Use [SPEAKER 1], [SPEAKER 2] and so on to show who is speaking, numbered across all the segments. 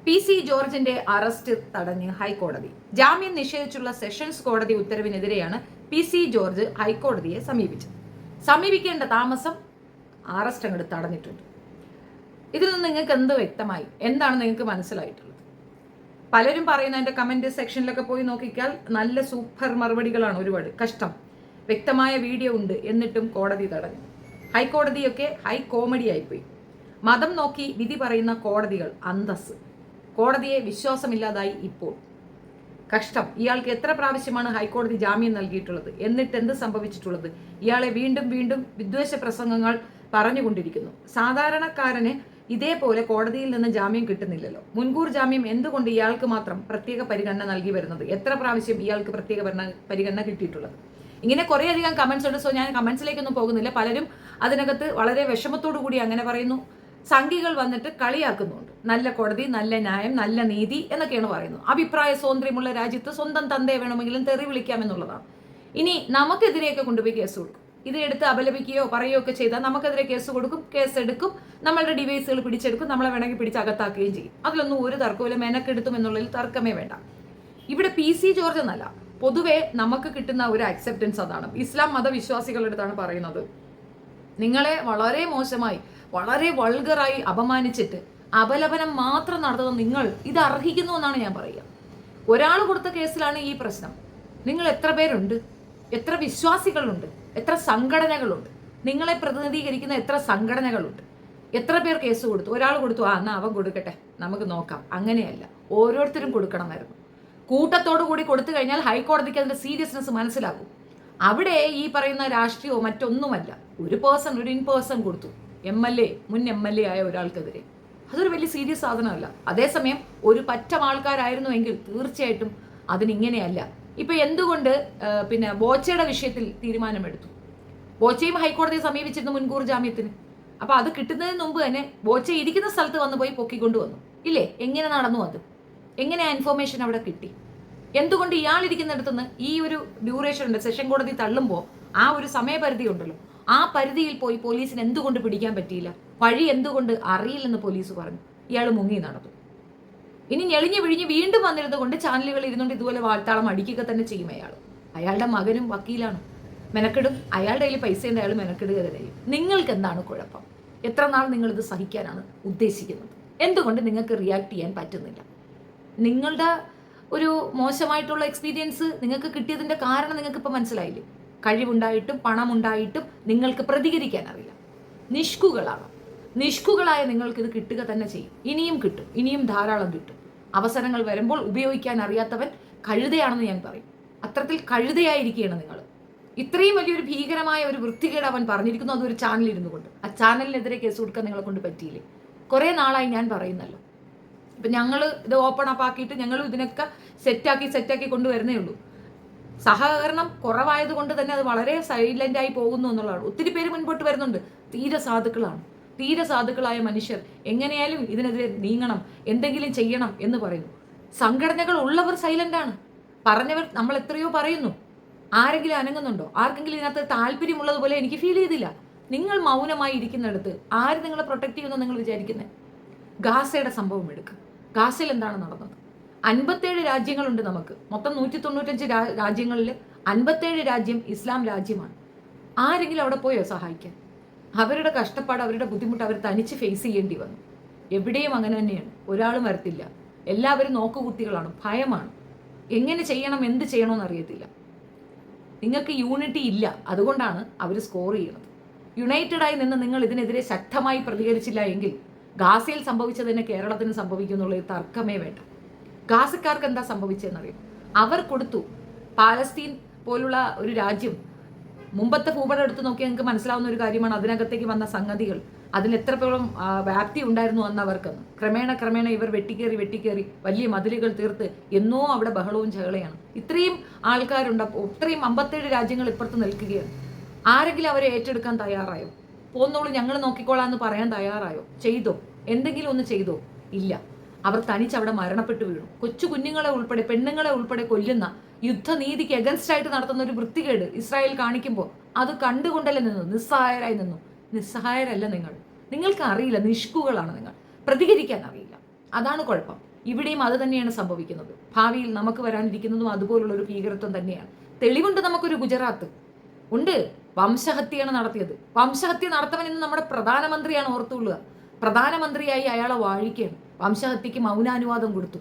[SPEAKER 1] PC ജോർജിന്റെ arrest തടഞ്ഞ് ഹൈക്കോടതി. ജാമ്യം നിഷേധിച്ചുള്ള സെഷൻസ് കോടതി ഉത്തരവിനെതിരെയാണ് PC ജോർജ് ഹൈക്കോടതിയെ സമീപിച്ചത്. സമീപിക്കേണ്ട താമസം അറസ്റ്റ് അങ്ങോട്ട് തടഞ്ഞിട്ടുണ്ട്. ഇതിൽ നിന്ന് നിങ്ങൾക്ക് എന്ത് വ്യക്തമായി? എന്താണ് നിങ്ങൾക്ക് മനസ്സിലായിട്ടുള്ളത്? പലരും പറയുന്ന എൻ്റെ കമന്റ് സെക്ഷനിലൊക്കെ പോയി നോക്കിയാൽ നല്ല സൂപ്പർ മറുപടികളാണ്. ഒരുപാട് കഷ്ടം, വ്യക്തമായ വീഡിയോ ഉണ്ട്, എന്നിട്ടും കോടതി തടഞ്ഞു. ഹൈക്കോടതിയൊക്കെ ഹൈ കോമഡി ആയിപ്പോയി. മതം നോക്കി വിധി പറയുന്ന കോടതികൾ അന്തസ്. കോടതിയെ വിശ്വാസമില്ലാതായി ഇപ്പോൾ. കഷ്ടം. ഇയാൾക്ക് എത്ര പ്രാവശ്യമാണ് ഹൈക്കോടതി ജാമ്യം നൽകിയിട്ടുള്ളത്? എന്നിട്ട് എന്ത് സംഭവിച്ചിട്ടുള്ളത്? ഇയാളെ വീണ്ടും വീണ്ടും വിദ്വേഷ പ്രസംഗങ്ങൾ പറഞ്ഞുകൊണ്ടിരിക്കുന്നു. സാധാരണക്കാരന് ഇതേപോലെ കോടതിയിൽ നിന്ന് ജാമ്യം കിട്ടുന്നില്ലല്ലോ. മുൻകൂർ ജാമ്യം എന്തുകൊണ്ട് ഇയാൾക്ക് മാത്രം പ്രത്യേക പരിഗണന നൽകി വരുന്നത്? എത്ര പ്രാവശ്യം ഇയാൾക്ക് പ്രത്യേക പരിഗണന കിട്ടിയിട്ടുള്ളത്? ഇങ്ങനെ കുറേ അധികം കമന്റ്സ് ഉണ്ട്. സോ ഞാൻ കമന്റ്സിലേക്കൊന്നും പോകുന്നില്ല. പലരും അതിനകത്ത് വളരെ വിഷമത്തോടു കൂടി അങ്ങനെ പറയുന്നു. സംഘികൾ വന്നിട്ട് കളിയാക്കുന്നുണ്ട്. നല്ല കോടതി, നല്ല ന്യായം, നല്ല നീതി എന്നൊക്കെയാണ് പറയുന്നത്. അഭിപ്രായ സ്വാതന്ത്ര്യമുള്ള രാജ്യത്ത് സ്വന്തം തന്തയെ വേണമെങ്കിലും തെറി വിളിക്കാമെന്നുള്ളതാണ്. ഇനി നമുക്കെതിരെയൊക്കെ കൊണ്ടുപോയി കേസ് കൊടുക്കും. ഇത് എടുത്ത് അപലപിക്കുകയോ പറയുകയോ ഒക്കെ ചെയ്താൽ നമുക്കെതിരെ കേസ് കൊടുക്കും, കേസ് എടുക്കും, നമ്മളുടെ ഡിവൈസുകൾ പിടിച്ചെടുക്കും, നമ്മളെ വേണമെങ്കിൽ പിടിച്ച് അകത്താക്കുകയും ചെയ്യും. അതിലൊന്നും ഒരു തർക്കമില്ല. മെനക്കെടുത്തും എന്നുള്ളതിൽ തർക്കമേ വേണ്ട. ഇവിടെ PC ജോർജ് എന്നല്ല, പൊതുവെ നമുക്ക് കിട്ടുന്ന ഒരു അക്സെപ്റ്റൻസ് അതാണ്. ഇസ്ലാം മതവിശ്വാസികളുടെ അടുത്താണ് പറയുന്നത്, നിങ്ങളെ വളരെ മോശമായി, വളരെ വൾഗറായി അപമാനിച്ചിട്ട് അപലപനം മാത്രം നടത്തുന്ന നിങ്ങൾ ഇത് അർഹിക്കുന്നു എന്നാണ് ഞാൻ പറയുക. ഒരാൾ കൊടുത്ത കേസിലാണ് ഈ പ്രശ്നം. നിങ്ങൾ എത്ര പേരുണ്ട്? എത്ര വിശ്വാസികളുണ്ട്? എത്ര സംഘടനകളുണ്ട്? നിങ്ങളെ പ്രതിനിധീകരിക്കുന്ന എത്ര സംഘടനകളുണ്ട്? എത്ര പേർ കേസ് കൊടുത്തു? ഒരാൾ കൊടുത്തു, എന്നാ അവൻ കൊടുക്കട്ടെ, നമുക്ക് നോക്കാം. അങ്ങനെയല്ല, ഓരോരുത്തരും കൊടുക്കണമായിരുന്നു. കൂട്ടത്തോടു കൂടി കൊടുത്തു കഴിഞ്ഞാൽ ഹൈക്കോടതിക്ക് അതിന്റെ സീരിയസ്നെസ് മനസ്സിലാകും. അവിടെ ഈ പറയുന്ന രാഷ്ട്രീയമോ മറ്റൊന്നുമല്ല. ഒരു ഇൻ പേഴ്സൺ കൊടുത്തു, മുൻ MLA ആയ ഒരാൾക്കെതിരെ. അതൊരു വലിയ സീരിയസ് സാധനമല്ല. അതേസമയം ഒരു പറ്റം ആൾക്കാരായിരുന്നുവെങ്കിൽ തീർച്ചയായിട്ടും അതിനിങ്ങനെയല്ല. ഇപ്പൊ എന്തുകൊണ്ട് ബോച്ചയുടെ വിഷയത്തിൽ തീരുമാനമെടുത്തു? ബോച്ചയും ഹൈക്കോടതിയെ സമീപിച്ചിരുന്നു മുൻകൂർ ജാമ്യത്തിന്. അപ്പൊ അത് കിട്ടുന്നതിന് മുമ്പ് തന്നെ ബോച്ച ഇരിക്കുന്ന സ്ഥലത്ത് വന്നു പോയി പൊക്കിക്കൊണ്ടുവന്നു ഇല്ലേ? എങ്ങനെ നടന്നു അത്? എങ്ങനെ ആ ഇൻഫോർമേഷൻ അവിടെ കിട്ടി? എന്തുകൊണ്ട് ഇയാൾ ഇരിക്കുന്നിടത്തുനിന്ന് ഈ ഒരു ഡ്യൂറേഷൻ ഉണ്ട്, സെഷൻ കോടതി തള്ളുമ്പോൾ ആ ഒരു സമയപരിധി ഉണ്ടല്ലോ, ആ പരിധിയിൽ പോയി പോലീസിന് എന്തുകൊണ്ട് പിടിക്കാൻ പറ്റിയില്ല? വഴി എന്തുകൊണ്ട് അറിയില്ലെന്ന് പോലീസ് പറഞ്ഞു. ഇയാൾ മുങ്ങി നടന്നു. ഇനി ഞെളിഞ്ഞു വിഴിഞ്ഞ് വീണ്ടും വന്നിരുന്നത് കൊണ്ട് ചാനലുകൾ ഇരുന്നുകൊണ്ട് ഇതുപോലെ വാഴ്ത്താളം അടിക്കുക തന്നെ ചെയ്യും അയാൾ. അയാളുടെ മകനും വക്കീലാണ്, മെനക്കെടും. അയാളുടെ കയ്യിൽ പൈസ ഉണ്ട്, അയാൾ മെനക്കെടുക തന്നെ ചെയ്യും. നിങ്ങൾക്ക് എന്താണ് കുഴപ്പം? എത്ര നാൾ നിങ്ങൾ ഇത് സഹിക്കാനാണ് ഉദ്ദേശിക്കുന്നത്? എന്തുകൊണ്ട് നിങ്ങൾക്ക് റിയാക്ട് ചെയ്യാൻ പറ്റുന്നില്ല? നിങ്ങളുടെ ഒരു മോശമായിട്ടുള്ള എക്സ്പീരിയൻസ് നിങ്ങൾക്ക് കിട്ടിയതിന്റെ കാരണം നിങ്ങൾക്ക് ഇപ്പം മനസ്സിലായില്ലേ? കഴിവുണ്ടായിട്ടും പണമുണ്ടായിട്ടും നിങ്ങൾക്ക് പ്രതികരിക്കാൻ അറിയില്ല. നിഷ്കുകളാണ്. നിഷ്കുകളായ നിങ്ങൾക്ക് ഇത് കിട്ടുക തന്നെ ചെയ്യും. ഇനിയും കിട്ടും, ഇനിയും ധാരാളം കിട്ടും. അവസരങ്ങൾ വരുമ്പോൾ ഉപയോഗിക്കാൻ അറിയാത്തവൻ കഴുതയാണെന്ന് ഞാൻ പറയും. അത്തരത്തിൽ കഴുതയായിരിക്കുകയാണ് നിങ്ങൾ. ഇത്രയും വലിയൊരു ഭീകരമായ ഒരു വൃത്തികേട് അവൻ പറഞ്ഞിരിക്കുന്നു, അതൊരു ചാനൽ ഇരുന്നു കൊണ്ട്. ആ ചാനലിനെതിരെ കേസ് കൊടുക്കാൻ നിങ്ങളെ കൊണ്ട് പറ്റിയില്ലേ? കുറേ നാളായി ഞാൻ പറയുന്നല്ലോ. ഇപ്പം ഞങ്ങൾ ഇത് ഓപ്പൺ അപ്പ് ആക്കിയിട്ട് ഞങ്ങൾ ഇതിനൊക്കെ സെറ്റാക്കി കൊണ്ടുവരുന്നേ ഉള്ളൂ. സഹകരണം കുറവായത് കൊണ്ട് തന്നെ അത് വളരെ സൈലന്റ് ആയി പോകുന്നു എന്നുള്ളതാണ്. ഒത്തിരി പേര് മുൻപോട്ട് വരുന്നുണ്ട്. തീരെ സാധുക്കളായ മനുഷ്യർ എങ്ങനെയായാലും ഇതിനെതിരെ നീങ്ങണം, എന്തെങ്കിലും ചെയ്യണം എന്ന് പറയുന്നു. സംഘടനകൾ ഉള്ളവർ സൈലന്റ് ആണ്. പറഞ്ഞവർ നമ്മൾ എത്രയോ പറയുന്നു. ആരെങ്കിലും അനങ്ങുന്നുണ്ടോ? ആർക്കെങ്കിലും ഇതിനകത്ത് താല്പര്യമുള്ളതുപോലെ എനിക്ക് ഫീൽ ചെയ്തില്ല. നിങ്ങൾ മൗനമായി ഇരിക്കുന്നിടത്ത് ആര് നിങ്ങളെ പ്രൊട്ടക്ട് ചെയ്യുമെന്ന് നിങ്ങൾ വിചാരിക്കുന്നത്? ഗാസയുടെ സംഭവം എടുക്കുക. ഗാസയിൽ എന്താണ് നടന്നത്? 57 രാജ്യങ്ങളുണ്ട് നമുക്ക്. മൊത്തം 195 രാജ്യങ്ങളിൽ 57 രാജ്യം ഇസ്ലാം രാജ്യമാണ്. ആരെങ്കിലും അവിടെ പോയോ സഹായിക്കാൻ? അവരുടെ കഷ്ടപ്പാട്, അവരുടെ ബുദ്ധിമുട്ട് അവർ തനിച്ച് ഫേസ് ചെയ്യേണ്ടി വന്നു. എവിടെയും അങ്ങനെ തന്നെയാണ്. ഒരാളും വരത്തില്ല. എല്ലാവരും നോക്കുകുത്തികളാണ്, ഭയമാണ്. എങ്ങനെ ചെയ്യണം, എന്ത് ചെയ്യണമെന്ന് അറിയത്തില്ല. നിങ്ങൾക്ക് യൂണിറ്റി ഇല്ല, അതുകൊണ്ടാണ് അവർ സ്കോർ ചെയ്യുന്നത്. യുണൈറ്റഡായി നിന്ന് നിങ്ങൾ ഇതിനെതിരെ ശക്തമായി പ്രതികരിച്ചില്ല എങ്കിൽ ഗാസയിൽ സംഭവിച്ചതിന് കേരളത്തിന് സംഭവിക്കുന്നുള്ള തർക്കമേ വേണ്ട. ഗാസക്കാർക്ക് എന്താ സംഭവിച്ചതെന്നറിയും. അവർ കൊടുത്തു. പാലസ്തീൻ പോലുള്ള ഒരു രാജ്യം, മുമ്പത്തെ ഭൂപടം എടുത്ത് നോക്കിയാൽ നിങ്ങൾക്ക് മനസ്സിലാവുന്ന ഒരു കാര്യമാണ് അതിനകത്തേക്ക് വന്ന സംഗതികൾ. അതിന് എത്രത്തോളം വ്യാപ്തി ഉണ്ടായിരുന്നു എന്നവർക്കെന്ന്. ക്രമേണ ഇവർ വെട്ടിക്കേറി വലിയ മതിലുകൾ തീർത്ത് എന്നോ അവിടെ ബഹളവും ചഹളയാണ്. ഇത്രയും ആൾക്കാരുണ്ടപ്പോൾ ഇത്രയും 57 രാജ്യങ്ങൾ ഇപ്പുറത്ത് നിൽക്കുകയാണ്. ആരെങ്കിലും അവരെ ഏറ്റെടുക്കാൻ തയ്യാറായോ? പോന്നോളൂ, ഞങ്ങൾ നോക്കിക്കോളാന്ന് പറയാൻ തയ്യാറായോ? ചെയ്തോ? എന്തെങ്കിലും ഒന്ന് ചെയ്തോ? ഇല്ല. അവർ തനിച്ചവിടെ മരണപ്പെട്ടു വീണു. കൊച്ചു കുഞ്ഞുങ്ങളെ ഉൾപ്പെടെ, പെണ്ണുങ്ങളെ ഉൾപ്പെടെ കൊല്ലുന്ന യുദ്ധനീതിക്ക് എഗൻസ്റ്റ് ആയിട്ട് നടത്തുന്ന ഒരു വൃത്തികേട് ഇസ്രായേൽ കാണിക്കുമ്പോൾ അത് കണ്ടുകൊണ്ടല്ലേ നിന്നു, നിസ്സഹായരായി നിന്നു. നിസ്സഹായരല്ല നിങ്ങൾ. നിങ്ങൾക്ക് അറിയില്ല, നിഷ്കുകളാണ് നിങ്ങൾ. പ്രതികരിക്കാൻ അറിയില്ല. അതാണ് കുഴപ്പം. ഇവിടെയും അത് തന്നെയാണ് സംഭവിക്കുന്നത്. ഭാവിയിൽ നമുക്ക് വരാനിരിക്കുന്നതും അതുപോലുള്ള ഒരു ഭീകരത്വം തന്നെയാണ്. തെളിവുണ്ട് നമുക്കൊരു ഗുജറാത്ത് ഉണ്ട്, വംശഹത്യയാണ് നടത്തിയത്. വംശഹത്യ നടത്തവൻ ഇന്ന് നമ്മുടെ പ്രധാനമന്ത്രിയാണ്, ഓർത്തുകൊള്ളുക. പ്രധാനമന്ത്രിയായി അയാളെ വാഴിക്കുകയാണ്. വംശഹത്യക്ക് മൗനാനുവാദം കൊടുത്തു.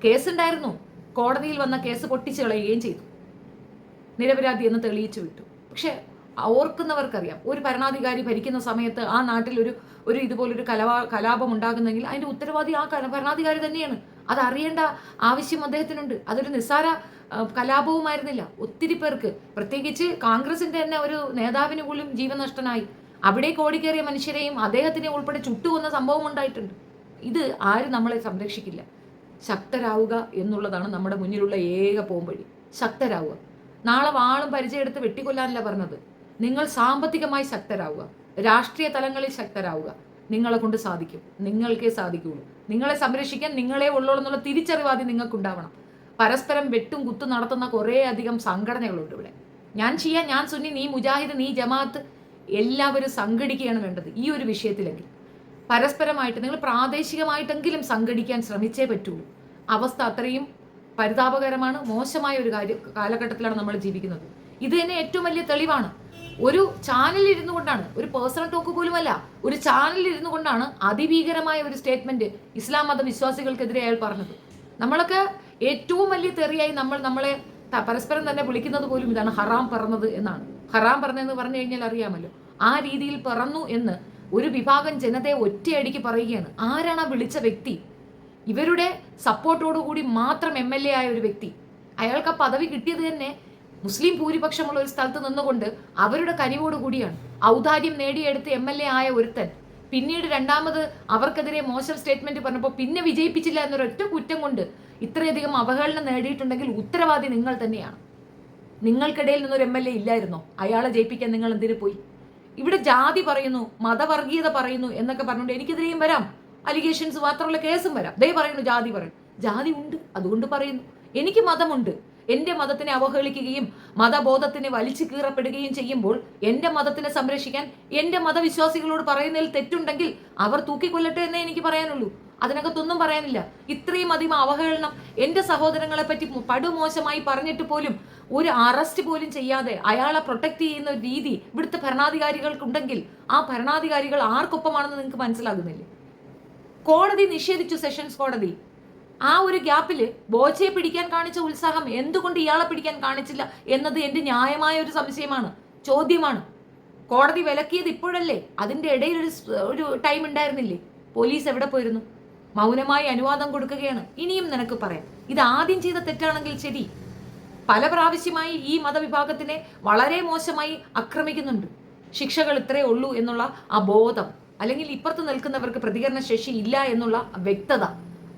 [SPEAKER 1] കേസുണ്ടായിരുന്നു, കോടതിയിൽ വന്ന കേസ് പൊട്ടിച്ചു കളയുകയും ചെയ്തു. നിരപരാധി എന്ന് തെളിയിച്ചു വിട്ടു. പക്ഷെ ഓർക്കുന്നവർക്കറിയാം, ഒരു ഭരണാധികാരി ഭരിക്കുന്ന സമയത്ത് ആ നാട്ടിൽ ഒരു ഇതുപോലൊരു കലാപം ഉണ്ടാകുന്നെങ്കിൽ അതിന്റെ ഉത്തരവാദി ആ ഭരണാധികാരി തന്നെയാണ്. അത് അറിയേണ്ട ആവശ്യം അദ്ദേഹത്തിനുണ്ട്. അതൊരു നിസ്സാര കലാപവുമായിരുന്നില്ല. ഒത്തിരി പേർക്ക്, പ്രത്യേകിച്ച് കോൺഗ്രസിന്റെ തന്നെ ഒരു നേതാവിന് പോലും ജീവനഷ്ടനായി. അവിടെ ഓടിക്കേറിയ മനുഷ്യരെയും അദ്ദേഹത്തിനെ ഉൾപ്പെടെ ചുട്ടുകൊന്ന സംഭവം ഉണ്ടായിട്ടുണ്ട്. ഇത് ആരും നമ്മളെ സംരക്ഷിക്കില്ല. ശക്തരാവുക എന്നുള്ളതാണ് നമ്മുടെ മുന്നിലുള്ള ഏക പോംവഴി. ശക്തരാവുക. നാളെ വാളും പരിചയമെടുത്ത് വെട്ടിക്കൊല്ലാനല്ല പറഞ്ഞത്. നിങ്ങൾ സാമ്പത്തികമായി ശക്തരാവുക, രാഷ്ട്രീയ തലങ്ങളിൽ ശക്തരാവുക. നിങ്ങളെ കൊണ്ട് സാധിക്കും, നിങ്ങൾക്കേ സാധിക്കുകയുള്ളൂ. നിങ്ങളെ സംരക്ഷിക്കാൻ നിങ്ങളെ ഉള്ളോളൂ എന്നുള്ള തിരിച്ചറിവാദി നിങ്ങൾക്കുണ്ടാവണം. പരസ്പരം വെട്ടും കുത്തും നടത്തുന്ന കുറേ അധികം സംഘടനകളുണ്ട് ഇവിടെ. ഞാൻ ഷിയ, ഞാൻ സുന്നി, നീ മുജാഹിദ്, നീ ജമാഅത്ത്, എല്ലാവരും സംഘടിക്കുകയാണ് വേണ്ടത് ഈ ഒരു വിഷയത്തിലെങ്കിൽ. പരസ്പരമായിട്ട് നിങ്ങൾ പ്രാദേശികമായിട്ടെങ്കിലും സംഘടിക്കാൻ ശ്രമിച്ചേ പറ്റുള്ളൂ. അവസ്ഥ അത്രയും പരിതാപകരമാണ്, മോശമായ ഒരു കാലഘട്ടത്തിലാണ് നമ്മൾ ജീവിക്കുന്നത്. ഇത് തന്നെ ഏറ്റവും വലിയ തെളിവാണ്. ഒരു ചാനലിൽ ഇരുന്നു കൊണ്ടാണ്, ഒരു പേഴ്സണൽ ടോക്ക് പോലുമല്ല, ഒരു ചാനലിൽ ഇരുന്നു കൊണ്ടാണ് അതിഭീകരമായ ഒരു സ്റ്റേറ്റ്മെന്റ് ഇസ്ലാം മത വിശ്വാസികൾക്കെതിരെ അയാൾ പറഞ്ഞത്. നമ്മളൊക്കെ ഏറ്റവും വലിയ തെറിയായി നമ്മളെ പരസ്പരം തന്നെ വിളിക്കുന്നത് പോലും ഇതാണ്, ഹറാം പറന്നത് എന്നാണ്. ഹറാം പറഞ്ഞതെന്ന് പറഞ്ഞു കഴിഞ്ഞാൽ അറിയാമല്ലോ, ആ രീതിയിൽ പറന്നു എന്ന് ഒരു വിഭാഗം ജനതയെ ഒറ്റയടിക്ക് പറയുകയാണ്. ആരാണ് ആ വിളിച്ച വ്യക്തി? ഇവരുടെ സപ്പോർട്ടോടുകൂടി മാത്രം MLA ആയ ഒരു വ്യക്തി. അയാൾക്ക് ആ പദവി കിട്ടിയത് തന്നെ മുസ്ലിം ഭൂരിപക്ഷമുള്ള ഒരു സ്ഥലത്ത് നിന്നുകൊണ്ട് അവരുടെ കനിവോടുകൂടിയാണ്. ഔദാര്യം നേടിയെടുത്ത് MLA ആയ ഒരുത്തൻ പിന്നീട് രണ്ടാമത് അവർക്കെതിരെ മോശം സ്റ്റേറ്റ്മെന്റ് പറഞ്ഞപ്പോൾ പിന്നെ വിജയിപ്പിച്ചില്ല എന്നൊരൊറ്റ കുറ്റം കൊണ്ട് ഇത്രയധികം അവഹേളനം നേടിയിട്ടുണ്ടെങ്കിൽ ഉത്തരവാദി നിങ്ങൾ തന്നെയാണ്. നിങ്ങൾക്കിടയിൽ നിന്നൊരു MLA ഇല്ലായിരുന്നോ? അയാളെ ജയിപ്പിക്കാൻ നിങ്ങൾ എന്തിനു പോയി? ഇവിടെ ജാതി പറയുന്നു, മതവർഗീയത പറയുന്നു എന്നൊക്കെ പറഞ്ഞുകൊണ്ട് എനിക്കെതിരെയും വരാം, അലിഗേഷൻസ് മാത്രമുള്ള കേസും വരാം. ദേ പറയുന്നു ജാതി പറയും, ജാതി ഉണ്ട് അതുകൊണ്ട് പറയുന്നു. എനിക്ക് മതമുണ്ട്. എന്റെ മതത്തിനെ അവഹേളിക്കുകയും മതബോധത്തിനെ വലിച്ചു കീറപ്പെടുകയും ചെയ്യുമ്പോൾ എന്റെ മതത്തിനെ സംരക്ഷിക്കാൻ എന്റെ മതവിശ്വാസികളോട് പറയുന്നതിൽ തെറ്റുണ്ടെങ്കിൽ അവർ തൂക്കിക്കൊല്ലട്ടെ എന്നേ എനിക്ക് പറയാനുള്ളൂ. അതിനകത്തൊന്നും പറയാനില്ല. ഇത്രയും അധികം അവഹേളനം എന്റെ സഹോദരങ്ങളെ പറ്റി പടുമോശമായി പറഞ്ഞിട്ട് പോലും ഒരു അറസ്റ്റ് പോലും ചെയ്യാതെ അയാളെ പ്രൊട്ടക്ട് ചെയ്യുന്ന ഒരു രീതി ഇവിടുത്തെ ഭരണാധികാരികൾക്കുണ്ടെങ്കിൽ ആ ഭരണാധികാരികൾ ആർക്കൊപ്പമാണെന്ന് നിങ്ങൾക്ക് മനസ്സിലാകുന്നില്ലേ? കോടതി നിഷേധിച്ചു, സെഷൻസ് കോടതി. ആ ഒരു ഗ്യാപ്പിൽ ബോച്ചയെ പിടിക്കാൻ കാണിച്ച ഉത്സാഹം എന്തുകൊണ്ട് ഇയാളെ പിടിക്കാൻ കാണിച്ചില്ല എന്നത് എന്റെ ന്യായമായ ഒരു സംശയമാണ്, ചോദ്യമാണ്. കോടതി വിലക്കിയത് ഇപ്പോഴല്ലേ? അതിന്റെ ഇടയിൽ ഒരു ടൈം ഉണ്ടായിരുന്നില്ലേ? പോലീസ് എവിടെ പോയിരുന്നു? മൗനമായി അനുവാദം കൊടുക്കുകയാണ്. ഇനിയും നിനക്ക് പറയാം, ഇത് ആദ്യം ചെയ്ത തെറ്റാണെങ്കിൽ ശരി, പല പ്രാവശ്യമായി ഈ മതവിഭാഗത്തിനെ വളരെ മോശമായി ആക്രമിക്കുന്നുണ്ട്. ശിക്ഷകൾ ഇത്രയേ ഉള്ളൂ എന്നുള്ള ആ ബോധം, അല്ലെങ്കിൽ ഇപ്പുറത്ത് നിൽക്കുന്നവർക്ക് പ്രതികരണ ശേഷി ഇല്ല എന്നുള്ള വ്യക്തത,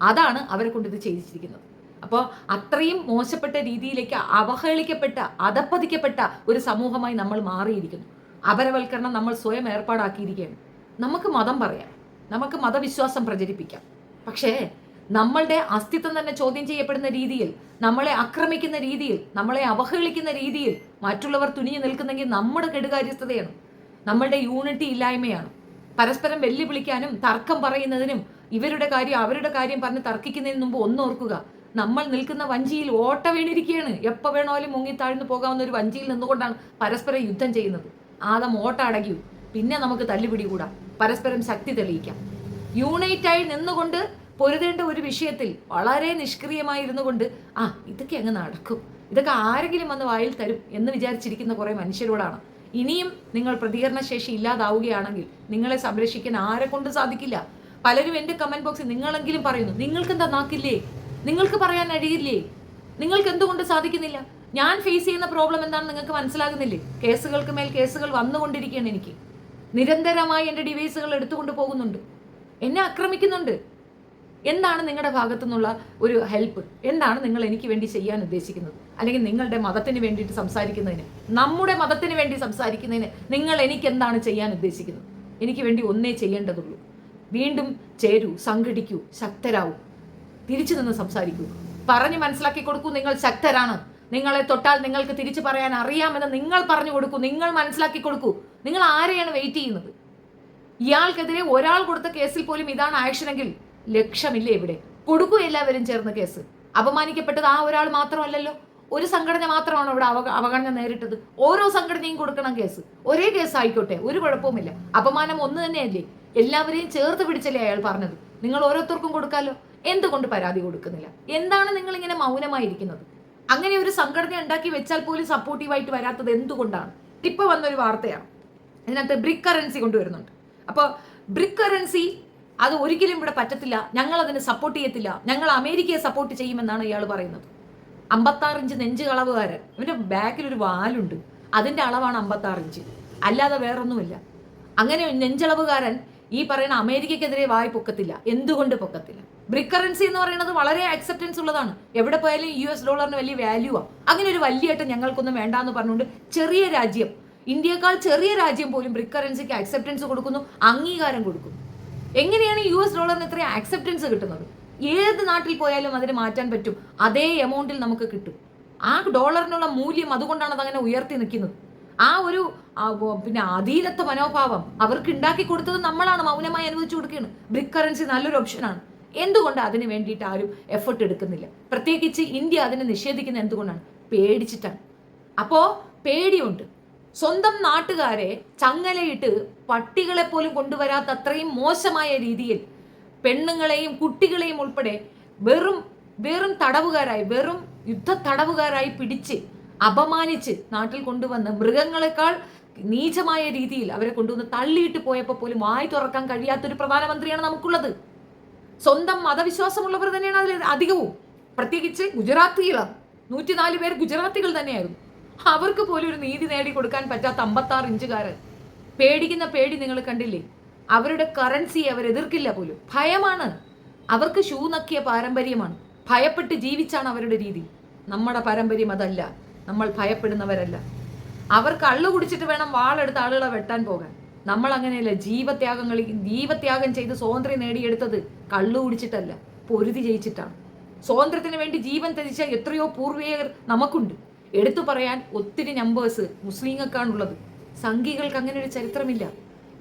[SPEAKER 1] അതാണ് അവരെ കൊണ്ട് ഇത് ചെയ്യിച്ചിരിക്കുന്നത്. അപ്പോൾ അത്രയും മോശപ്പെട്ട രീതിയിലേക്ക് അവഹേളിക്കപ്പെട്ട, അധപ്പതിക്കപ്പെട്ട ഒരു സമൂഹമായി നമ്മൾ മാറിയിരിക്കുന്നു. അപരവൽക്കരണം നമ്മൾ സ്വയം ഏർപ്പാടാക്കിയിരിക്കുകയാണ്. നമുക്ക് മതം പറയാം, നമുക്ക് മതവിശ്വാസം പ്രചരിപ്പിക്കാം, പക്ഷേ നമ്മളുടെ അസ്തിത്വം തന്നെ ചോദ്യം ചെയ്യപ്പെടുന്ന രീതിയിൽ, നമ്മളെ ആക്രമിക്കുന്ന രീതിയിൽ, നമ്മളെ അവഹേളിക്കുന്ന രീതിയിൽ മറ്റുള്ളവർ തുനിഞ്ഞു നിൽക്കുന്നെങ്കിൽ നമ്മുടെ കെടുകാര്യസ്ഥതയാണ്, നമ്മളുടെ യൂണിറ്റി ഇല്ലായ്മയാണ്. പരസ്പരം വെല്ലുവിളിക്കാനും തർക്കം പറയുന്നതിനും ഇവരുടെ കാര്യം അവരുടെ കാര്യം പറഞ്ഞ് തർക്കിക്കുന്നതിന് മുമ്പ് ഒന്നോർക്കുക, നമ്മൾ നിൽക്കുന്ന വഞ്ചിയിൽ ഓട്ട വീണിരിക്കുകയാണ്. എപ്പോൾ വേണോലും മുങ്ങിത്താഴ്ന്നു പോകാവുന്ന ഒരു വഞ്ചിയിൽ നിന്നുകൊണ്ടാണ് പരസ്പരം യുദ്ധം ചെയ്യുന്നത്. ആദം ഓട്ട അടയ്ക്കൂ, പിന്നെ നമുക്ക് തല്ലുപിടികൂടാം, പരസ്പരം ശക്തി തെളിയിക്കാം. യൂണൈറ്റായി നിന്നുകൊണ്ട് പൊരുതേണ്ട ഒരു വിഷയത്തിൽ വളരെ നിഷ്ക്രിയമായി ഇരുന്നു കൊണ്ട് ഇതൊക്കെ അങ്ങ് നടക്കും, ഇതൊക്കെ ആരെങ്കിലും വന്ന് വായിൽ തരും എന്ന് വിചാരിച്ചിരിക്കുന്ന കുറേ മനുഷ്യരോടാണ്. ഇനിയും നിങ്ങൾ പ്രതികരണശേഷി ഇല്ലാതാവുകയാണെങ്കിൽ നിങ്ങളെ സംരക്ഷിക്കാൻ ആരെ കൊണ്ട് സാധിക്കില്ല. പലരും എൻ്റെ കമന്റ് ബോക്സിൽ നിങ്ങളെങ്കിലും പറയുന്നു, നിങ്ങൾക്ക് എന്താ നാക്കില്ലേ, നിങ്ങൾക്ക് പറയാൻ കഴിയില്ലേ, നിങ്ങൾക്ക് എന്തുകൊണ്ട് സാധിക്കുന്നില്ല? ഞാൻ ഫേസ് ചെയ്യുന്ന പ്രോബ്ലം എന്താണെന്ന് നിങ്ങൾക്ക് മനസ്സിലാകുന്നില്ലേ? കേസുകൾക്ക് മേൽ കേസുകൾ വന്നുകൊണ്ടിരിക്കുകയാണ്. എനിക്ക് നിരന്തരമായി എൻ്റെ ഡിവൈസുകൾ എടുത്തുകൊണ്ട് പോകുന്നുണ്ട്, എന്നെ ആക്രമിക്കുന്നുണ്ട്. എന്താണ് നിങ്ങളുടെ ഭാഗത്തു നിന്നുള്ള ഒരു ഹെൽപ്പ്? എന്താണ് നിങ്ങൾ എനിക്ക് വേണ്ടി ചെയ്യാൻ ഉദ്ദേശിക്കുന്നത്? അല്ലെങ്കിൽ നിങ്ങളുടെ മതത്തിന് വേണ്ടിയിട്ട് സംസാരിക്കുന്നതിന്, നമ്മുടെ മതത്തിന് വേണ്ടി സംസാരിക്കുന്നതിന് നിങ്ങൾ എനിക്ക് എന്താണ് ചെയ്യാൻ ഉദ്ദേശിക്കുന്നത്? എനിക്ക് വേണ്ടി ഒന്നേ ചെയ്യേണ്ടതുള്ളൂ, വീണ്ടും ചേരൂ, സംഘടിക്കൂ, ശക്തരാവൂ, തിരിച്ചു നിന്ന് സംസാരിക്കൂ, പറഞ്ഞു മനസ്സിലാക്കി കൊടുക്കൂ. നിങ്ങൾ ശക്തരാണ്, നിങ്ങളെ തൊട്ടാൽ നിങ്ങൾക്ക് തിരിച്ചു പറയാൻ അറിയാമെന്ന് നിങ്ങൾ പറഞ്ഞു കൊടുക്കൂ, നിങ്ങൾ മനസ്സിലാക്കി കൊടുക്കൂ. നിങ്ങൾ ആരെയാണ് വെയിറ്റ് ചെയ്യുന്നത്? ഇയാൾക്കെതിരെ ഒരാൾ കൊടുത്ത കേസിൽ പോലും ഇതാണ് ആക്ഷനെങ്കിൽ ലക്ഷ്യമില്ലേ? ഇവിടെ കൊടുക്കും എല്ലാവരും ചേർന്ന് കേസ്. അപമാനിക്കപ്പെട്ടത് ആ ഒരാൾ മാത്രമല്ലല്ലോ, ഒരു സംഘടന മാത്രമാണ് ഇവിടെ അവഗണന നേരിട്ടത്. ഓരോ സംഘടനയും കൊടുക്കണം കേസ്. ഒരേ കേസ് ആയിക്കോട്ടെ, ഒരു കുഴപ്പവുമില്ല. അപമാനം ഒന്ന് തന്നെയല്ലേ? എല്ലാവരെയും ചേർത്ത് പിടിച്ചല്ലേ അയാൾ പറഞ്ഞത്. നിങ്ങൾ ഓരോരുത്തർക്കും കൊടുക്കാലോ. എന്തുകൊണ്ട് പരാതി കൊടുക്കുന്നില്ല? എന്താണ് നിങ്ങൾ ഇങ്ങനെ മൗനമായിരിക്കുന്നത്? അങ്ങനെ ഒരു സംഘടന ഉണ്ടാക്കി വെച്ചാൽ പോലും സപ്പോർട്ടീവായിട്ട് വരാത്തത് എന്തുകൊണ്ടാണ്? ഇപ്പൊ വന്നൊരു വാർത്തയാണ്, ഇതിനകത്ത് ബ്രിക് കറൻസി കൊണ്ടുവരുന്നുണ്ട്. അപ്പോൾ ബ്രിക് കറൻസി അത് ഒരിക്കലും ഇവിടെ പറ്റത്തില്ല, ഞങ്ങൾ അതിന് സപ്പോർട്ട് ചെയ്യത്തില്ല, ഞങ്ങൾ അമേരിക്കയെ സപ്പോർട്ട് ചെയ്യുമെന്നാണ് ഇയാൾ പറയുന്നത്. 56 ഇഞ്ച് നെഞ്ച് കളവുകാരൻ, ഇവന്റെ ബാക്കിൽ ഒരു വാലുണ്ട്, അതിന്റെ അളവാണ് 56 ഇഞ്ച്, അല്ലാതെ വേറൊന്നുമില്ല. അങ്ങനെ നെഞ്ചളവുകാരൻ ഈ പറയുന്ന അമേരിക്കക്കെതിരെ വായി പൊക്കത്തില്ല. എന്തുകൊണ്ട് പൊക്കത്തില്ല? ബ്രിക് കറൻസി എന്ന് പറയുന്നത് വളരെ അക്സെപ്റ്റൻസ് ഉള്ളതാണ്. എവിടെ പോയാലും US ഡോളറിന് വലിയ വാല്യൂ ആണ്. അങ്ങനെ ഒരു വലിയേട്ടം ഞങ്ങൾക്കൊന്നും വേണ്ടാന്ന് പറഞ്ഞുകൊണ്ട് ചെറിയ രാജ്യം, ഇന്ത്യയേക്കാൾ ചെറിയ രാജ്യം പോലും ബ്രിക് കറൻസിക്ക് അക്സെപ്റ്റൻസ് കൊടുക്കുന്നു, അംഗീകാരം കൊടുക്കുന്നു. എങ്ങനെയാണ് US ഡോളറിന് ഇത്രയും അക്സെപ്റ്റൻസ് കിട്ടുന്നത്? ഏത് നാട്ടിൽ പോയാലും അതിന് മാറ്റാൻ പറ്റും, അതേ എമൗണ്ടിൽ നമുക്ക് കിട്ടും. ആ ഡോളറിനുള്ള മൂല്യം അതുകൊണ്ടാണ് അതങ്ങനെ ഉയർത്തി നിൽക്കുന്നത്. ആ ഒരു പിന്നെ അധീനത്വ മനോഭാവം അവർക്ക് ഉണ്ടാക്കി കൊടുത്തത് നമ്മളാണ്, മൗനമായി അനുവദിച്ചു കൊടുക്കുകയാണ്. ബ്രിക് കറൻസി നല്ലൊരു ഓപ്ഷനാണ്. എന്തുകൊണ്ട് അതിന് വേണ്ടിയിട്ട് ആരും എഫർട്ട് എടുക്കുന്നില്ല? പ്രത്യേകിച്ച് ഇന്ത്യ അതിനെ നിഷേധിക്കുന്നത് എന്തുകൊണ്ടാണ്? പേടിച്ചിട്ടാണ്. അപ്പോ പേടിയുണ്ട്. സ്വന്തം നാട്ടുകാരെ ചങ്ങലയിട്ട് പട്ടികളെ പോലും കൊണ്ടുവരാത്ത അത്രയും മോശമായ രീതിയിൽ പെണ്ണുങ്ങളെയും കുട്ടികളെയും ഉൾപ്പെടെ വെറും തടവുകാരായി, വെറും യുദ്ധ തടവുകാരായി പിടിച്ച് അപമാനിച്ച് നാട്ടിൽ കൊണ്ടുവന്ന് മൃഗങ്ങളെക്കാൾ നീചമായ രീതിയിൽ അവരെ കൊണ്ടുവന്ന് തള്ളിയിട്ട് പോയപ്പോൾ പോലും വായി തുറക്കാൻ കഴിയാത്തൊരു പ്രധാനമന്ത്രിയാണ് നമുക്കുള്ളത്. സ്വന്തം മതവിശ്വാസമുള്ളവർ തന്നെയാണ് അതിൽ അധികവും. പ്രത്യേകിച്ച് ഗുജറാത്തികളാണ്, 104 പേർ ഗുജറാത്തികൾ തന്നെയായിരുന്നു. അവർക്ക് പോലും ഒരു നീതി നേടി കൊടുക്കാൻ പറ്റാത്ത 56 ഇഞ്ചുകാരൻ. പേടിക്കുന്ന പേടി നിങ്ങൾ കണ്ടില്ലേ? അവരുടെ കറൻസി അവരെതിർക്കില്ല പോലും. ഭയമാണ് അവർക്ക്. ഷൂ നക്കിയ പാരമ്പര്യമാണ്, ഭയപ്പെട്ട് ജീവിച്ചാണ് അവരുടെ രീതി. നമ്മുടെ പാരമ്പര്യം അതല്ല, നമ്മൾ ഭയപ്പെടുന്നവരല്ല. അവർ കള്ളു കുടിച്ചിട്ട് വേണം വാളെടുത്ത് ആളുകളെ വെട്ടാൻ പോകാൻ. നമ്മൾ അങ്ങനെയല്ല. ജീവത്യാഗം ചെയ്ത് സ്വാതന്ത്ര്യം നേടിയെടുത്തത് കള്ളു കുടിച്ചിട്ടല്ല, പൊരുതി ജയിച്ചിട്ടാണ്. സ്വാതന്ത്ര്യത്തിന് വേണ്ടി ജീവൻ ത്യജിച്ച എത്രയോ പൂർവികർ നമുക്കുണ്ട്. എടുത്തു പറയാൻ ഒത്തിരി നമ്പേഴ്സ് മുസ്ലിങ്ങൾക്കാണുള്ളത്. സംഘികൾക്ക് അങ്ങനെ ഒരു ചരിത്രമില്ല.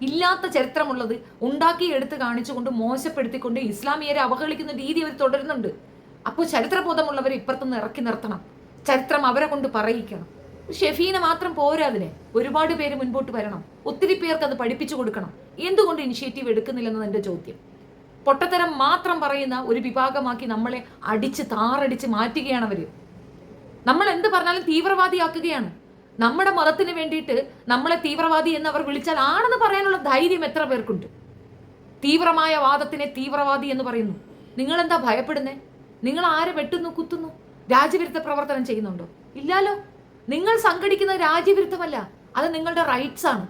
[SPEAKER 1] ഇല്ലാത്ത ചരിത്രമുള്ളത് ഉണ്ടാക്കി എടുത്ത് കാണിച്ചുകൊണ്ട് മോശപ്പെടുത്തിക്കൊണ്ട് ഇസ്ലാമിയരെ അവഹേളിക്കുന്ന രീതി അവർ തുടരുന്നുണ്ട്. അപ്പോൾ ചരിത്രബോധമുള്ളവരെ ഇപ്പുറത്തുനിന്ന് ഇറക്കി നിർത്തണം. ചരിത്രം അവരെ കൊണ്ട് പറയിക്കണം. ഷെഫീനെ മാത്രം പോരാ, അതിനെ ഒരുപാട് പേര് മുൻപോട്ട് വരണം. ഒത്തിരി പേർക്ക് അത് പഠിപ്പിച്ചു കൊടുക്കണം. എന്തുകൊണ്ട് ഇനിഷ്യേറ്റീവ് എടുക്കുന്നില്ലെന്നത് എൻ്റെ ചോദ്യം. പൊട്ടത്തരം മാത്രം പറയുന്ന ഒരു വിഭാഗമാക്കി നമ്മളെ താറടിച്ച് മാറ്റുകയാണ് അവര്. നമ്മൾ എന്ത് പറഞ്ഞാലും തീവ്രവാദിയാക്കുകയാണ്. നമ്മുടെ മതത്തിന് വേണ്ടിയിട്ട് നമ്മളെ തീവ്രവാദി എന്ന് അവർ വിളിച്ചാൽ ആണെന്ന് പറയാനുള്ള ധൈര്യം എത്ര പേർക്കുണ്ട്? തീവ്രമായ വാദത്തിനെ തീവ്രവാദി എന്ന് പറയുന്നു. നിങ്ങൾ എന്താ ഭയപ്പെടുന്നേ? നിങ്ങൾ ആരെ വെട്ടുന്നു, കുത്തുന്നു? രാജ്യവിരുദ്ധ പ്രവർത്തനം ചെയ്യുന്നുണ്ടോ? ഇല്ലാലോ. നിങ്ങൾ സംഘടിക്കുന്ന രാജ്യവിരുദ്ധമല്ല, അത് നിങ്ങളുടെ റൈറ്റ്സ് ആണ്,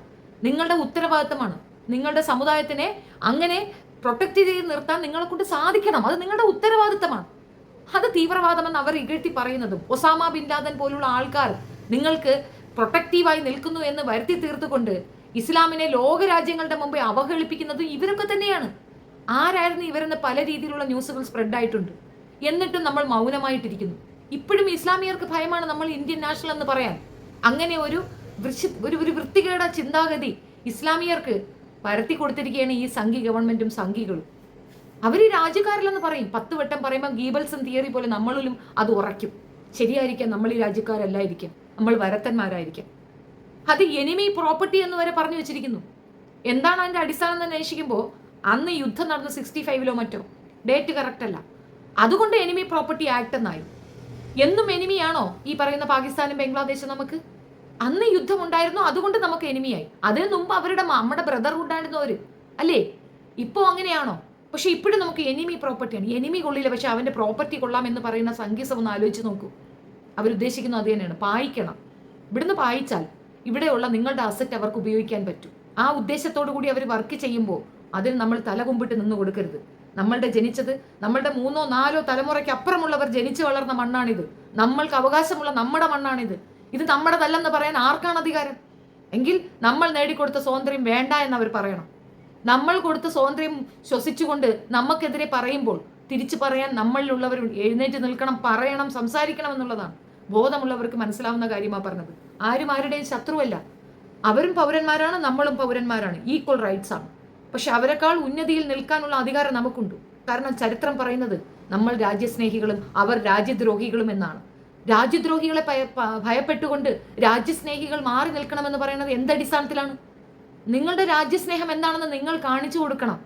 [SPEAKER 1] നിങ്ങളുടെ ഉത്തരവാദിത്തമാണ്. നിങ്ങളുടെ സമുദായത്തിനെ അങ്ങനെ പ്രൊട്ടക്ട് ചെയ്ത് നിർത്താൻ നിങ്ങളെ കൊണ്ട് സാധിക്കണം. അത് നിങ്ങളുടെ ഉത്തരവാദിത്തമാണ്. അത് തീവ്രവാദമെന്ന് അവർ ഇകഴ്ത്തി പറയുന്നതും ഒസാമ ബിൻ ലാദൻ പോലുള്ള ആൾക്കാർ നിങ്ങൾക്ക് പ്രൊട്ടക്റ്റീവായി നിൽക്കുന്നു എന്ന് വരുത്തി തീർത്തുകൊണ്ട് ഇസ്ലാമിനെ ലോകരാജ്യങ്ങളുടെ മുമ്പേ അവഹേളിപ്പിക്കുന്നതും ഇവരൊക്കെ തന്നെയാണ്. ആരായിരുന്നു ഇവരെന്ന് പല രീതിയിലുള്ള ന്യൂസുകൾ സ്പ്രെഡായിട്ടുണ്ട്. എന്നിട്ടും നമ്മൾ മൗനമായിട്ടിരിക്കുന്നു. ഇപ്പോഴും ഇസ്ലാമിയർക്ക് ഭയമാണ് നമ്മൾ ഇന്ത്യൻ നാഷണൽ എന്ന് പറയാൻ. അങ്ങനെ ഒരു വൃത്തികേട ചിന്താഗതി ഇസ്ലാമിയർക്ക് പരത്തി കൊടുത്തിരിക്കുകയാണ് ഈ സംഘി ഗവൺമെന്റും സംഘികളും. അവർ രാജ്യക്കാരില്ലെന്ന് പറയും. 10 വട്ടം പറയുമ്പോൾ ഗീബൽസൺ തിയറി പോലെ നമ്മളിലും അത് ഉറയ്ക്കും. ശരിയായിരിക്കാം, നമ്മൾ ഈ രാജ്യക്കാരല്ലായിരിക്കാം, നമ്മൾ വരത്തന്മാരായിരിക്കാം. അത് എനിമി പ്രോപ്പർട്ടി എന്ന് വരെ പറഞ്ഞു വെച്ചിരിക്കുന്നു. എന്താണ് അതിന്റെ അടിസ്ഥാനം എന്ന് അന്വേഷിക്കുമ്പോൾ അന്ന് യുദ്ധം നടന്നത് 65 മറ്റോ, ഡേറ്റ് കറക്റ്റ് അല്ല. അതുകൊണ്ട് എനിമി പ്രോപ്പർട്ടി ആക്ട് എന്നായി. എന്നും എനിമിയാണോ ഈ പറയുന്ന പാകിസ്ഥാനും ബംഗ്ലാദേശും? നമുക്ക് അന്ന് യുദ്ധം ഉണ്ടായിരുന്നു, അതുകൊണ്ട് നമുക്ക് എനിമിയായി. അതിനു മുമ്പ് നമ്മുടെ ബ്രദർഹുഡ് ആയിരുന്നവര് അല്ലേ? ഇപ്പോൾ അങ്ങനെയാണോ? പക്ഷെ ഇപ്പോഴും നമുക്ക് എനിമി പ്രോപ്പർട്ടിയാണ്. എനിമി കൊള്ളില്ല, പക്ഷെ അവന്റെ പ്രോപ്പർട്ടി കൊള്ളാം എന്ന് പറയുന്ന സംഖ്യസം ഒന്ന് ആലോചിച്ച് നോക്കൂ. അവരുദ്ദേശിക്കുന്നത് അത് തന്നെയാണ്. പായിക്കണം. ഇവിടുന്ന് പായിച്ചാൽ ഇവിടെയുള്ള നിങ്ങളുടെ അസറ്റ് അവർക്ക് ഉപയോഗിക്കാൻ പറ്റും. ആ ഉദ്ദേശത്തോടു കൂടി അവർ വർക്ക് ചെയ്യുമ്പോൾ അതിന് നമ്മൾ തലകുമ്പിട്ട് നിന്ന് കൊടുക്കരുത്. ജനിച്ചത് നമ്മളുടെ 3ഓ 4ഓ തലമുറയ്ക്ക് അപ്പുറമുള്ളവർ ജനിച്ചു വളർന്ന മണ്ണാണിത്. നമ്മൾക്ക് അവകാശമുള്ള നമ്മുടെ മണ്ണാണിത്. ഇത് നമ്മുടെതല്ലെന്ന് പറയാൻ ആർക്കാണ് അധികാരം? എങ്കിൽ നമ്മൾ നേടിക്കൊടുത്ത സ്വാതന്ത്ര്യം വേണ്ട എന്നവർ പറയണം. നമ്മൾ കൊടുത്ത സ്വാതന്ത്ര്യം ശ്വസിച്ചുകൊണ്ട് നമുക്കെതിരെ പറയുമ്പോൾ തിരിച്ചു പറയാൻ നമ്മളിലുള്ളവർ എഴുന്നേറ്റ് നിൽക്കണം, പറയണം, സംസാരിക്കണം എന്നുള്ളതാണ്. ബോധമുള്ളവർക്ക് മനസ്സിലാവുന്ന കാര്യമാണ് പറഞ്ഞത്. ആരും ആരുടെയും ശത്രുവല്ല. അവരും പൗരന്മാരാണ്, നമ്മളും പൗരന്മാരാണ്. ഈക്വൽ റൈറ്റ്സ് ആണ്. പക്ഷെ അവരെക്കാൾ ഉന്നതിയിൽ നിൽക്കാനുള്ള അധികാരം നമുക്കുണ്ട്. കാരണം ചരിത്രം പറയുന്നത് നമ്മൾ രാജ്യസ്നേഹികളും അവർ രാജ്യദ്രോഹികളും എന്നാണ്. രാജ്യദ്രോഹികളെ ഭയപ്പെട്ടുകൊണ്ട് രാജ്യസ്നേഹികൾ മാറി നിൽക്കണമെന്ന് പറയുന്നത് എന്തടിസ്ഥാനത്തിലാണ്? നിങ്ങളുടെ രാജ്യസ്നേഹം എന്താണെന്ന് നിങ്ങൾ കാണിച്ചു കൊടുക്കണം.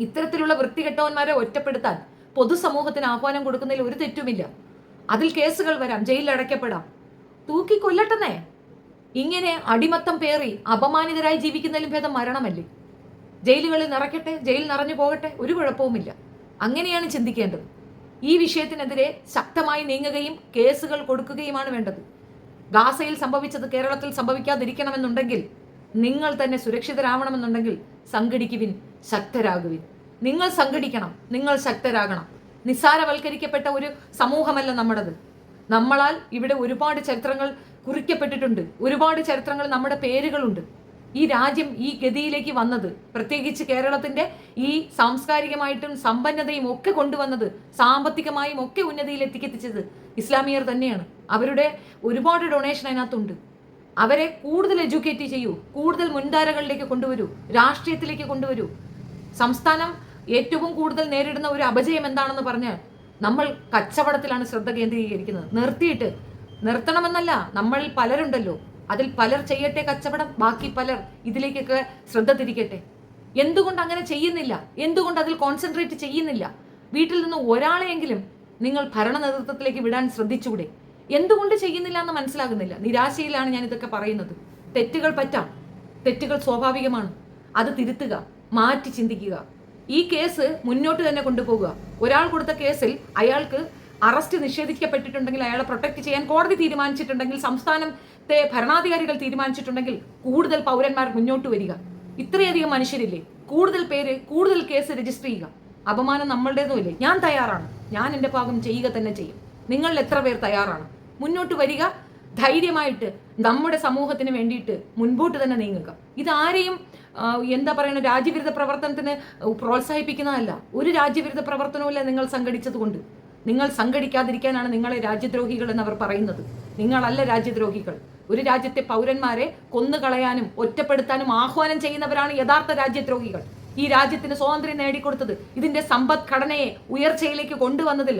[SPEAKER 1] ഇത്തരത്തിലുള്ള വൃത്തികെട്ടവന്മാരെ ഒറ്റപ്പെടുത്താൻ പൊതുസമൂഹത്തിന് ആഹ്വാനം കൊടുക്കുന്നതിൽ ഒരു തെറ്റുമില്ല. അതിൽ കേസുകൾ വരാം, ജയിലിൽ അടയ്ക്കപ്പെടാം, തൂക്കിക്കൊല്ലട്ടെന്നേ. ഇങ്ങനെ അടിമത്തം പേറി അപമാനിതരായി ജീവിക്കുന്നതിലും ഭേദം മരണമല്ലേ? ജയിലുകളിൽ നിറയ്ക്കട്ടെ, ജയിൽ നിറഞ്ഞു പോകട്ടെ, ഒരു കുഴപ്പവുമില്ല. അങ്ങനെയാണ് ചിന്തിക്കേണ്ടത്. ഈ വിഷയത്തിനെതിരെ ശക്തമായി നീങ്ങുകയും കേസുകൾ കൊടുക്കുകയുമാണ് വേണ്ടത്. ഗാസയിൽ സംഭവിച്ചത് കേരളത്തിൽ സംഭവിക്കാതിരിക്കണമെന്നുണ്ടെങ്കിൽ, നിങ്ങൾ തന്നെ സുരക്ഷിതരാവണമെന്നുണ്ടെങ്കിൽ സംഘടിക്കുവിൻ, ശക്തരാകുവിൻ. നിങ്ങൾ സംഘടിക്കണം, നിങ്ങൾ ശക്തരാകണം. നിസ്സാരവൽക്കരിക്കപ്പെട്ട ഒരു സമൂഹമല്ല നമ്മുടേത്. നമ്മളാൽ ഇവിടെ ഒരുപാട് ചരിത്രങ്ങൾ കുറിക്കപ്പെട്ടിട്ടുണ്ട്, ഒരുപാട് ചരിത്രങ്ങൾ, നമ്മുടെ പേരുകളുണ്ട്. ഈ രാജ്യം ഈ ഗതിയിലേക്ക് വന്നത്, പ്രത്യേകിച്ച് കേരളത്തിന്റെ ഈ സാംസ്കാരികമായിട്ടും സമ്പന്നതയും ഒക്കെ കൊണ്ടുവന്നത്, സാമ്പത്തികമായും ഒക്കെ ഉന്നതിയിലെത്തിക്കെത്തിച്ചത് ഇസ്ലാമിയർ തന്നെയാണ്. അവരുടെ ഒരുപാട് ഡൊണേഷൻ അതിനകത്തുണ്ട്. അവരെ കൂടുതൽ എഡ്യൂക്കേറ്റ് ചെയ്യൂ, കൂടുതൽ മുൻധാരകളിലേക്ക് കൊണ്ടുവരൂ, രാഷ്ട്രീയത്തിലേക്ക് കൊണ്ടുവരൂ. സംസ്ഥാനം ഏറ്റവും കൂടുതൽ നേരിടുന്ന ഒരു അപജയം എന്താണെന്ന് പറഞ്ഞാൽ നമ്മൾ കച്ചവടത്തിലാണ് ശ്രദ്ധ കേന്ദ്രീകരിക്കുന്നത്. നിർത്തണമെന്നല്ല, നമ്മളിൽ പലരുണ്ടല്ലോ, അതിൽ പലർ ചെയ്യട്ടെ കച്ചവടം, ബാക്കി പലർ ഇതിലേക്കൊക്കെ ശ്രദ്ധ തിരിക്കട്ടെ. എന്തുകൊണ്ട് അങ്ങനെ ചെയ്യുന്നില്ല? എന്തുകൊണ്ട് അതിൽ കോൺസെൻട്രേറ്റ് ചെയ്യുന്നില്ല? വീട്ടിൽ നിന്ന് ഒരാളെയെങ്കിലും നിങ്ങൾ ഭരണ നേതൃത്വത്തിലേക്ക് വിടാൻ ശ്രദ്ധിച്ചുകൂടെ? എന്തുകൊണ്ട് ചെയ്യുന്നില്ല എന്ന് മനസ്സിലാകുന്നില്ല. നിരാശയിലാണ് ഞാൻ ഇതൊക്കെ പറയുന്നത്. തെറ്റുകൾ പറ്റാം, തെറ്റുകൾ സ്വാഭാവികമാണ്. അത് തിരുത്തുക, മാറ്റി ചിന്തിക്കുക. ഈ കേസ് മുന്നോട്ട് തന്നെ കൊണ്ടുപോകുക. ഒരാൾ കൊടുത്ത കേസിൽ അയാൾക്ക് അറസ്റ്റ് നിഷേധിക്കപ്പെട്ടിട്ടുണ്ടെങ്കിൽ, അയാളെ പ്രൊട്ടക്ട് ചെയ്യാൻ കോടതി തീരുമാനിച്ചിട്ടുണ്ടെങ്കിൽ, സംസ്ഥാനത്തെ ഭരണാധികാരികൾ തീരുമാനിച്ചിട്ടുണ്ടെങ്കിൽ, കൂടുതൽ പൗരന്മാർ മുന്നോട്ട് വരിക. ഇത്രയധികം മനുഷ്യരില്ലേ, കൂടുതൽ പേര്, കൂടുതൽ കേസ് രജിസ്റ്റർ ചെയ്യുക. അപമാനം നമ്മളുടേതുമില്ലേ? ഞാൻ തയ്യാറാണ്, ഞാൻ എൻ്റെ ഭാഗം ചെയ്യുക തന്നെ ചെയ്യും. നിങ്ങൾ എത്ര പേർ തയ്യാറാണ്? മുന്നോട്ട് വരിക, ധൈര്യമായിട്ട് നമ്മുടെ സമൂഹത്തിന് വേണ്ടിയിട്ട് മുൻപോട്ട് തന്നെ നീങ്ങുക. ഇതാരെയും എന്താ പറയുക, രാജ്യവിരുദ്ധ പ്രവർത്തനത്തിന് പ്രോത്സാഹിപ്പിക്കുന്നതല്ല. ഒരു രാജ്യവിരുദ്ധ പ്രവർത്തനവുമില്ല നിങ്ങൾ സംഘടിച്ചത് കൊണ്ട്. നിങ്ങൾ സംഘടിക്കാതിരിക്കാനാണ് നിങ്ങളെ രാജ്യദ്രോഹികൾ എന്നവർ പറയുന്നത്. നിങ്ങളല്ല രാജ്യദ്രോഹികൾ. ഒരു രാജ്യത്തെ പൗരന്മാരെ കൊന്നുകളയാനും ഒറ്റപ്പെടുത്താനും ആഹ്വാനം ചെയ്യുന്നവരാണ് യഥാർത്ഥ രാജ്യദ്രോഹികൾ. ഈ രാജ്യത്തിന് സ്വാതന്ത്ര്യം നേടിക്കൊടുത്തത്, ഇതിന്റെ സമ്പദ്ഘടനയെ ഉയർച്ചയിലേക്ക് കൊണ്ടുവന്നതിൽ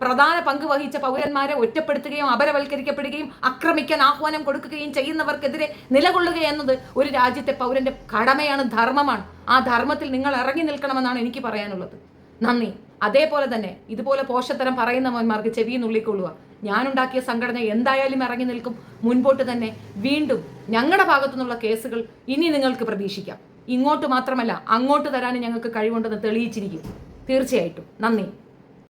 [SPEAKER 1] പ്രധാന പങ്ക് വഹിച്ച പൗരന്മാരെ ഒറ്റപ്പെടുത്തുകയും അപരവൽക്കരിക്കപ്പെടുകയും ആക്രമിക്കാൻ ആഹ്വാനം കൊടുക്കുകയും ചെയ്യുന്നവർക്കെതിരെ നിലകൊള്ളുക എന്നത് ഒരു രാജ്യത്തെ പൗരന്റെ കടമയാണ്, ധർമ്മമാണ്. ആ ധർമ്മത്തിൽ നിങ്ങൾ ഇറങ്ങി നിൽക്കണമെന്നാണ് എനിക്ക് പറയാനുള്ളത്. നന്ദി. അതേപോലെ തന്നെ ഇതുപോലെ പോഷത്തരം പറയുന്നവന്മാർക്ക് ചെവി നുള്ളിക്കൊള്ളുക. ഞാനുണ്ടാക്കിയ സംഘടന എന്തായാലും ഇറങ്ങി നിൽക്കും, മുൻപോട്ട് തന്നെ. വീണ്ടും ഞങ്ങളുടെ ഭാഗത്തു നിന്നുള്ള കേസുകൾ ഇനി നിങ്ങൾക്ക് പ്രതീക്ഷിക്കാം. ഇങ്ങോട്ട് മാത്രമല്ല, അങ്ങോട്ട് തരാനും ഞങ്ങൾക്ക് കഴിവുണ്ടെന്ന് തെളിയിച്ചിരിക്കും. തീർച്ചയായിട്ടും. നന്ദി.